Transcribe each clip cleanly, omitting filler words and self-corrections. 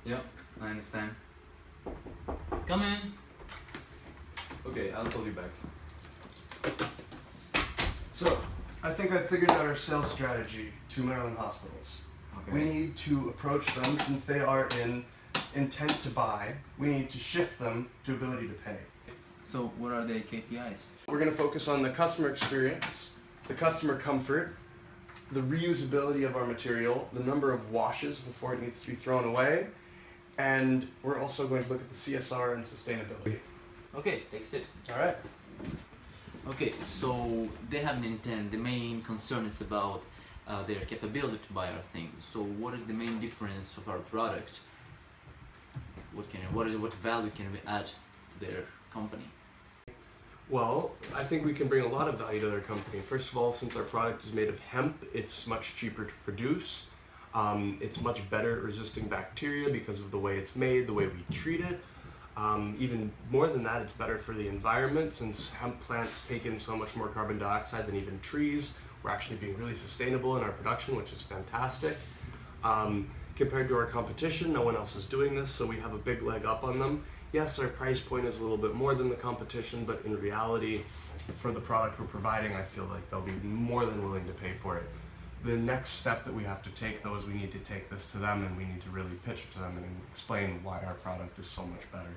Yeah, I understand. Come in. Okay, I'll call you back. So, I think I figured out our sales strategy to Maryland hospitals. Okay. We need to approach them since they are in intent to buy. We need to shift them to ability to pay. So what are the KPIs? We're going to focus on the customer experience, the customer comfort, the reusability of our material, the number of washes before it needs to be thrown away, and we're also going to look at the CSR and sustainability. Okay, that's it. All right. Okay, so they have an intent. The main concern is about their capability to buy our thing. So what is the main difference of our product? What value can we add to their company? Well, I think we can bring a lot of value to their company. First of all, since our product is made of hemp, it's much cheaper to produce. It's much better at resisting bacteria because of the way it's made, the way we treat it. Even more than that, it's better for the environment since hemp plants take in so much more carbon dioxide than even trees. We're actually being really sustainable in our production, which is fantastic. Compared to our competition, no one else is doing this, so we have a big leg up on them. Yes, our price point is a little bit more than the competition, but in reality, for the product we're providing, I feel like they'll be more than willing to pay for it. The next step that we have to take, though, is we need to take this to them and we need to really pitch it to them and explain why our product is so much better.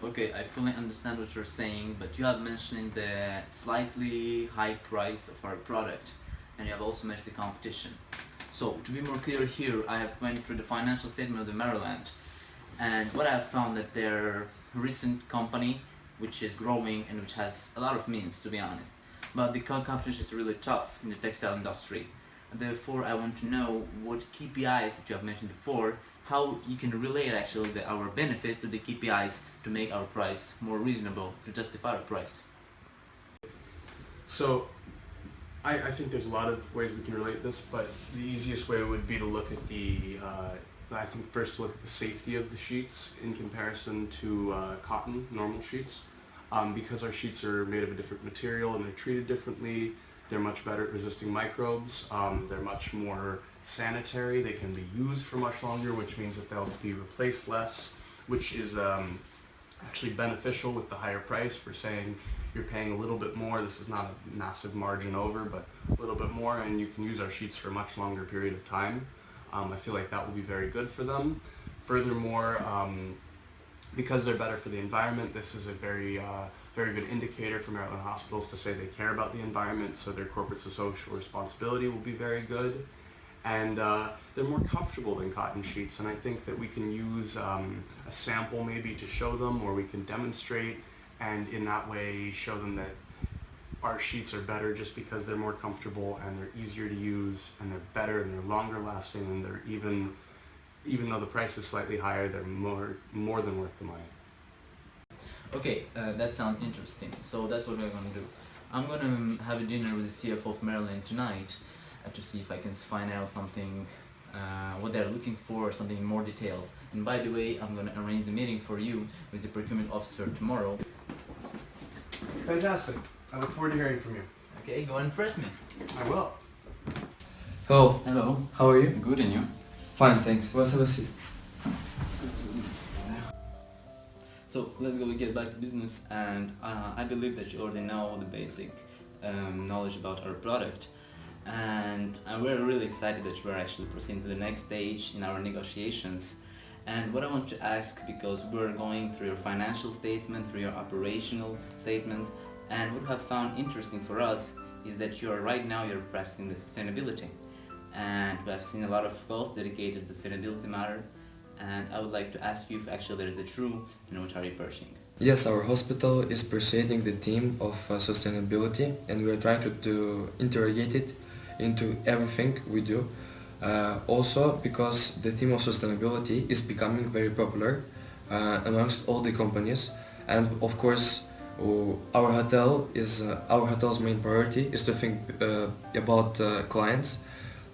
Okay, I fully understand what you're saying, but you have mentioned the slightly high price of our product, and you have also mentioned the competition. So, to be more clear here, I have went through the financial statement of the Maryland, and what I have found that their recent company, which is growing and which has a lot of means, to be honest, but the competition is really tough in the textile industry. Therefore, I want to know what KPIs that you have mentioned before, how you can relate actually our benefit to the KPIs to make our price more reasonable, to justify our price. So, I think there's a lot of ways we can relate this, but the easiest way would be to look at I think first look at the safety of the sheets in comparison to cotton, normal sheets. Because our sheets are made of a different material and they're treated differently, they're much better at resisting microbes, they're much more sanitary, they can be used for much longer, which means that they'll be replaced less, which is actually beneficial with the higher price. For saying you're paying a little bit more, this is not a massive margin over, but a little bit more, and you can use our sheets for a much longer period of time. I feel like that will be very good for them. Furthermore, because they're better for the environment, this is a very good indicator for Maryland hospitals to say they care about the environment, so their corporate social responsibility will be very good. And they're more comfortable than cotton sheets, and I think that we can use a sample maybe to show them, or we can demonstrate, and in that way show them that our sheets are better just because they're more comfortable and they're easier to use and they're better and they're longer lasting, and they're even though the price is slightly higher, they're more than worth the money. Okay, that sounds interesting. So that's what we're going to do. I'm going to have a dinner with the CFO of Maryland tonight to see if I can find out something, what they're looking for, something in more details. And by the way, I'm going to arrange the meeting for you with the procurement officer tomorrow. Fantastic. I look forward to hearing from you. Okay, go and impress me. I will. Hello, Hello. how are you? Good, and you? Fine, thanks. Let's have a seat. So let's go get back to business, and I believe that you already know the basic knowledge about our product, and we're really excited that we're actually proceeding to the next stage in our negotiations. And what I want to ask, because we're going through your financial statement, through your operational statement, and what we have found interesting for us is that you're practicing the sustainability, and we have seen a lot of posts dedicated to sustainability matter. And I would like to ask you if actually there is a true, what are you pursuing? Yes, our hospital is pursuing the theme of sustainability, and we are trying to interrogate it into everything we do. Also, because the theme of sustainability is becoming very popular amongst all the companies, and of course, our hotel's main priority is to think about clients,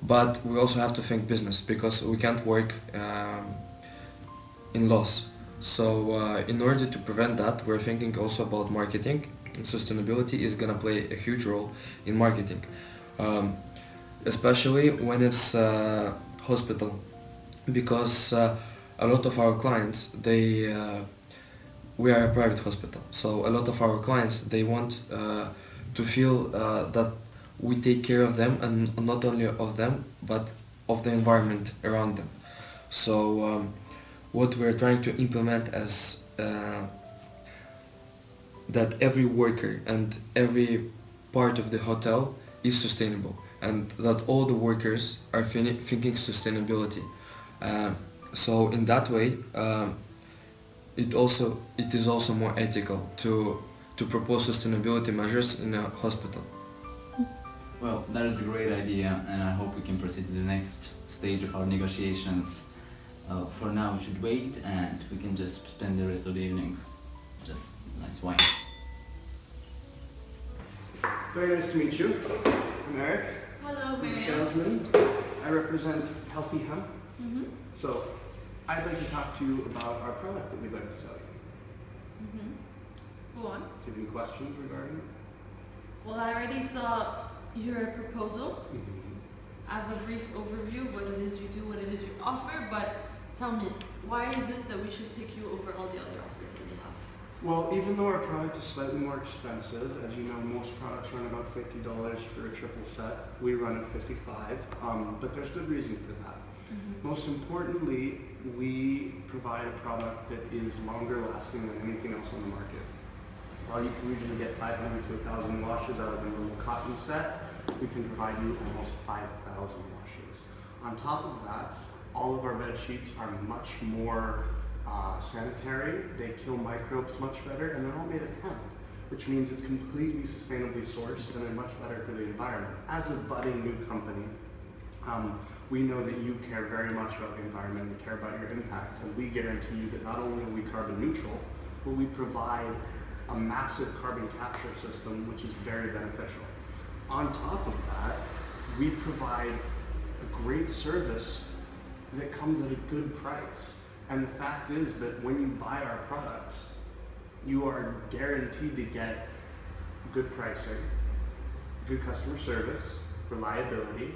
but we also have to think business because we can't work in loss. So in order to prevent that, we're thinking also about marketing. Sustainability is gonna play a huge role in marketing, especially when it's hospital, because a lot of our clients, we are a private hospital, so a lot of our clients, they want to feel that we take care of them, and not only of them but of the environment around them. So what we're trying to implement as that every worker and every part of the hotel is sustainable, and that all the workers are thinking sustainability. Uh, so in that way, it is also more ethical to propose sustainability measures in a hospital. Well, that is a great idea, and I hope we can proceed to the next stage of our negotiations. For now, we should wait, and we can just spend the rest of the evening just nice wine. Very nice to meet you. I'm Eric. Hello, I'm a Miriam. salesman. I represent Healthy Hemp. Mm-hmm. So I'd like to talk to you about our product that we'd like to sell you. Mm-hmm. Go on. Do you have any questions regarding it? Well, I already saw your proposal. Mm-hmm. I have a brief overview of what it is you do, what it is you offer, but tell me, why is it that we should pick you over all the other offers that we have? Well, even though our product is slightly more expensive, as you know, most products run about $50 for a triple set. We run at $55, but there's good reason for that. Mm-hmm. Most importantly, we provide a product that is longer lasting than anything else on the market. While you can usually get 500 to 1,000 washes out of a normal cotton set, we can provide you almost 5,000 washes. On top of that, all of our bed sheets are much more sanitary. They kill microbes much better, and they're all made of hemp, which means it's completely sustainably sourced and they're much better for the environment. As a budding new company, we know that you care very much about the environment and care about your impact, and we guarantee you that not only are we carbon neutral, but we provide a massive carbon capture system, which is very beneficial. On top of that, we provide a great service that comes at a good price. And the fact is that when you buy our products, you are guaranteed to get good pricing, good customer service, reliability,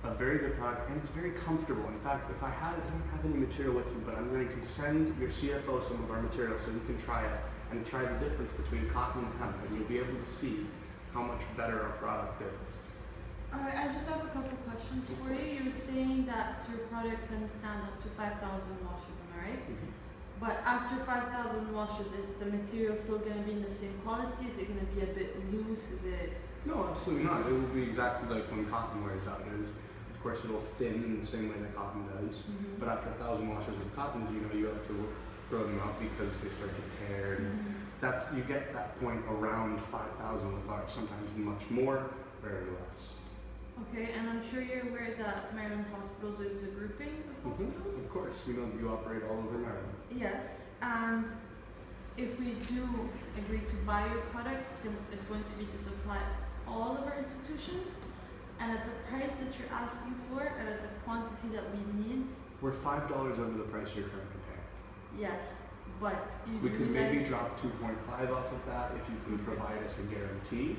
a very good product, and it's very comfortable. In fact, I don't have any material with you, but I'm going to send your CFO some of our material so you can try it and try the difference between cotton and hemp, and you'll be able to see how much better our product is. Alright, I just have a couple questions for you. You were saying that your product can stand up to 5,000 washes, am I right? Mm-hmm. But after 5,000 washes, is the material still going to be in the same quality? Is it going to be a bit loose? Is it... No, absolutely not. It will be exactly like when cotton wears out. Of course, it'll thin in the same way that cotton does. Mm-hmm. But after 1,000 washes of cottons, you have to throw them out because they start to tear. Mm-hmm. You get that point around 5,000 with ours. Sometimes much more, rarely less. Okay, and I'm sure you're aware that Maryland Hospitals is a grouping of hospitals? Of course, we know that you operate all over Maryland. Yes, and if we do agree to buy your product, it's going to be to supply all of our institutions, and at the price that you're asking for, and at the quantity that we need, We're $5 over the price you're currently paying. yes, but you We do could maybe guys drop 2.5 off of that if you can provide us a guarantee.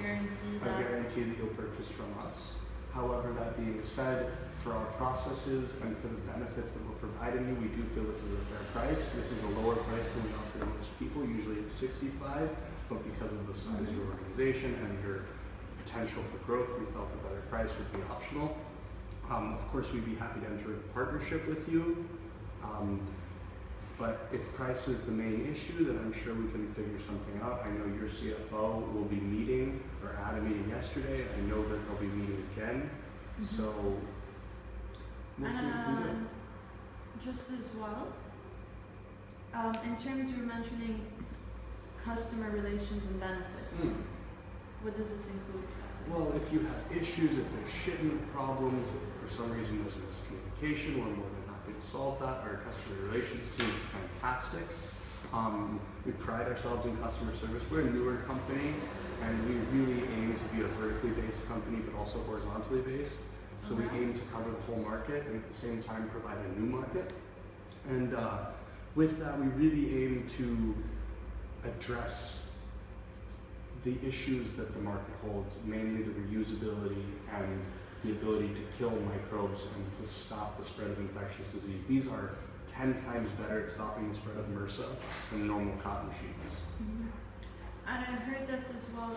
guarantee A that... guarantee that you'll purchase from us. However, that being said, for our processes and for the benefits that we're providing you, we do feel this is a fair price. This is a lower price than we offer to most people. Usually it's $65, but because of the size of your organization and your potential for growth, we felt a better price would be optional. Of course, we'd be happy to enter a partnership with you. But if price is the main issue, then I'm sure we can figure something out. I know your CFO will be meeting, or had a meeting yesterday. I know that they'll be meeting again. So we'll see what we can do. And just as well, in terms you were mentioning customer relations and benefits, what does this include exactly? Well, if you have issues, if there's shipment problems, if for some reason there's a miscommunication, we're more than happy to solve that. Our customer relations team is fantastic. We pride ourselves in customer service. We're a newer company, and we really aim to be a vertically based company, but also horizontally based. So we aim to cover the whole market and at the same time provide a new market. And with that, we really aim to address the issues that the market holds, mainly the reusability and the ability to kill microbes and to stop the spread of infectious disease. These are 10 times better at stopping the spread of MRSA than normal cotton sheets. Mm-hmm. And I heard that as well.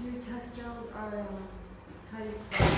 Your textiles are, how do you call it?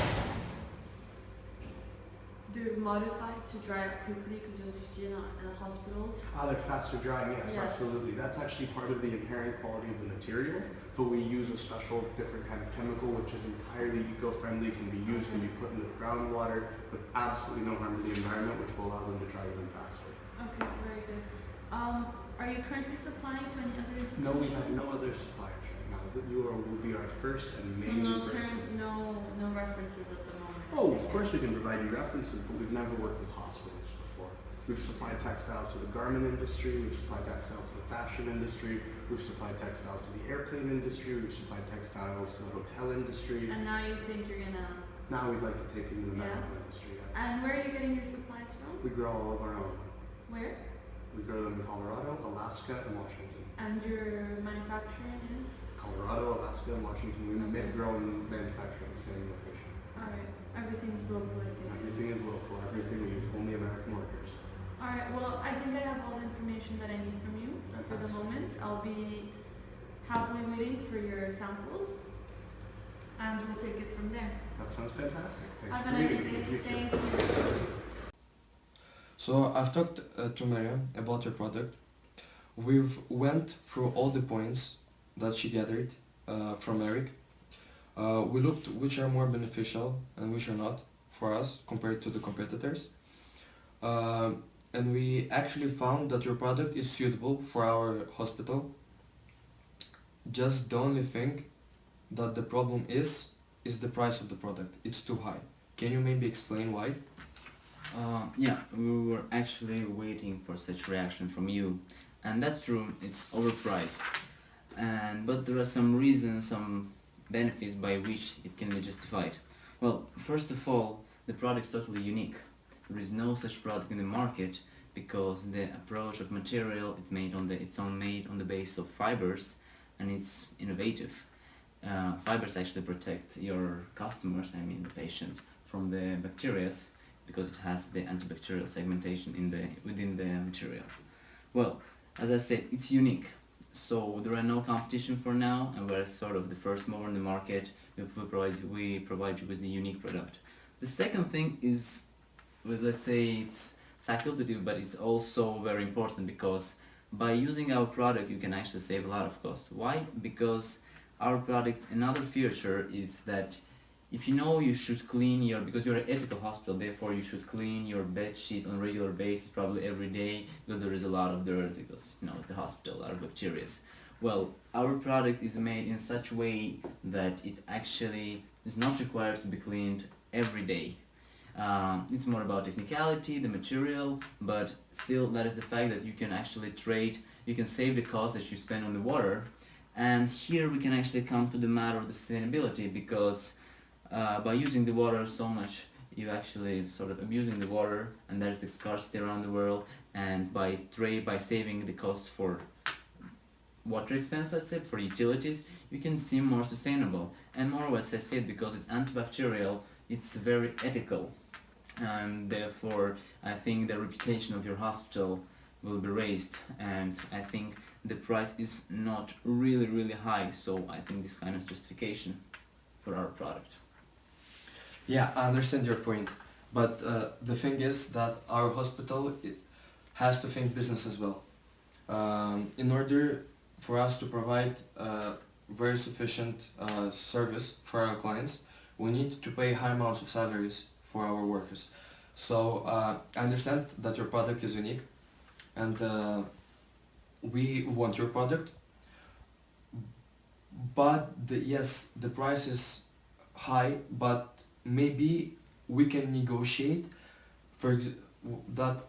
They're modified to dry up quickly because as you see in the hospitals. They're faster drying, yes, Yes. absolutely. That's actually part of the inherent quality of the material, but we use a special different kind of chemical which is entirely eco-friendly, can be used, can be put in the groundwater with absolutely no harm to the environment, which will allow them to dry even faster. Okay, very good. Are you currently supplying to any other institutions? No, we have no other suppliers right now. Will be our first and So main no person. no references at the moment. Oh, of course we can provide you references, but we've never worked with hospitals before. We've supplied textiles to the garment industry, we've supplied textiles to the fashion industry, we've supplied textiles to the airplane industry, we've supplied textiles to the hotel industry. And now you think you're gonna. Now we'd like to take it into the Yeah. medical industry. Yes. And where are you getting your supplies from? We grow all of our own. Where? We grow them in Colorado, Alaska, and Washington. And your manufacturing is? Colorado, Alaska, and Washington. We Okay. grow and manufacture in the same location. Alright. Everything's local, I think. Everything is local. Everything we use only American workers. Alright, well, I think I have all the information that I need from you for the moment. I'll be happily waiting for your samples, and we'll take it from there. That sounds fantastic. Thanks Have for a nice meeting day. me. You too. Thank you. So I've talked to Maria about your product. We've went through all the points that she gathered from Eric. We looked which are more beneficial and which are not for us compared to the competitors. And we actually found that your product is suitable for our hospital. Just the only thing that the problem is the price of the product. It's too high. Can you maybe explain why? Yeah, we were actually waiting for such reaction from you, and that's true, it's overpriced. But there are some reasons, some benefits by which it can be justified. Well, first of all, the product is totally unique. There is no such product in the market because the approach of material made on the base of fibers, and it's innovative. Fibers actually protect your customers, I mean the patients, from the bacteria because it has the antibacterial segmentation within the material. Well, as I said, it's unique. So there are no competition for now, and we're sort of the first mover in the market. We provide you with the unique product. The second thing is, well, let's say it's facultative, but it's also very important because by using our product you can actually save a lot of cost. Why? Because our product, another feature is that if you know you should clean because you're an ethical hospital, therefore you should clean your bed sheets on a regular basis, probably every day, because there is a lot of dirt, because it's the hospital, a lot of bacteria. Well, our product is made in such a way that it actually is not required to be cleaned every day. It's more about technicality, the material, but still that is the fact that you can actually you can save the cost that you spend on the water. And here we can actually come to the matter of the sustainability, because by using the water so much, you actually sort of abusing the water, and there's the scarcity around the world, and by saving the cost for water expense, let's say, for utilities, you can seem more sustainable. And moreover, as I said, because it's antibacterial, it's very ethical, and therefore I think the reputation of your hospital will be raised, and I think the price is not really high, so I think this kind of justification for our product. Yeah, I understand your point, but the thing is that our hospital has to think business as well. In order for us to provide very sufficient service for our clients, we need to pay high amounts of salaries for our workers. So I understand that your product is unique, and we want your product, but yes, the price is high, but maybe we can negotiate. That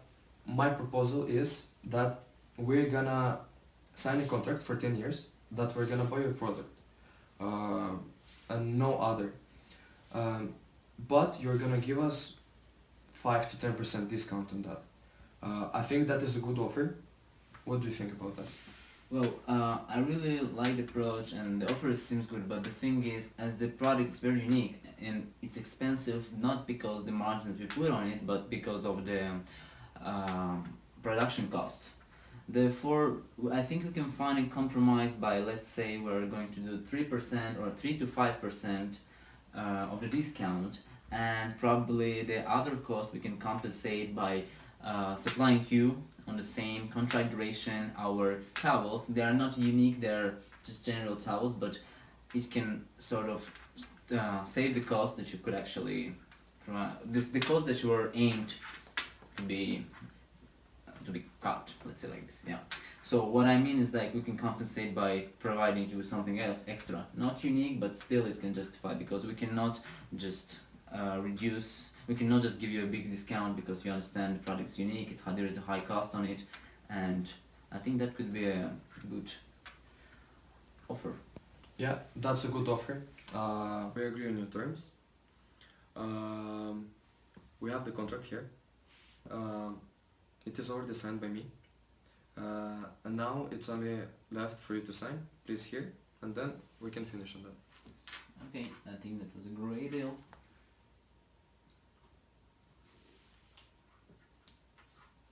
my proposal is that we're gonna sign a contract for 10 years that we're gonna buy your product and no other, but you're gonna give us 5 to 10% discount on that. I think that is a good offer. What do you think about that? Well, I really like the approach and the offer seems good, but the thing is, as the product is very unique and it's expensive not because the margins we put on it, but because of the production costs. Therefore, I think we can find a compromise by, let's say, we're going to do 3% or 3 to 5% of the discount, and probably the other cost we can compensate by supplying you on the same contract duration our towels. They are not unique, they're just general towels, but it can sort of save the cost that you could actually the cost that you were aimed to be cut, let's say like this, yeah. So what I mean is like we can compensate by providing you with something else extra, not unique, but still it can justify, because we cannot just we cannot just give you a big discount because we understand the product is unique, there is a high cost on it, and I think that could be a good offer. Yeah, that's a good offer. We agree on your terms. We have the contract here. It is already signed by me. And now it's only left for you to sign. Please here, and then we can finish on that. Okay, I think that was a great deal.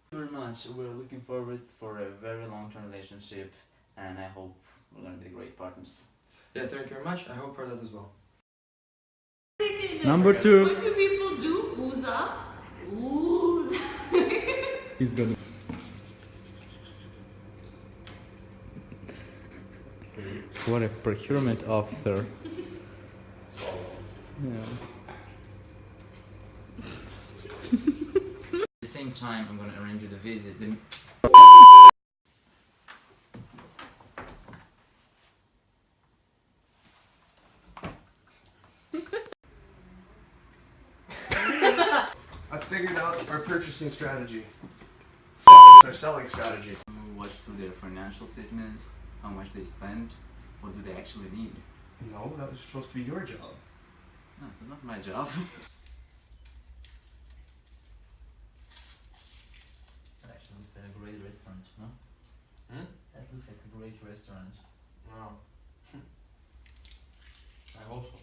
Thank you very much. We're looking forward for a very long-term relationship, and I hope we're gonna be great partners. Yeah, thank you very much. I hope for that as well. Number 2. What do people do? Uza? Ooh. He's gonna. What a procurement officer. Yeah. At the same time, I'm gonna arrange you the visit. I figured out our purchasing strategy. It's our selling strategy. Watch through their financial statements, how much they spend, what do they actually need. No, that was supposed to be your job. No, it's not my job. That actually looks like a great restaurant, no? That looks like a great restaurant. Wow. I hope so.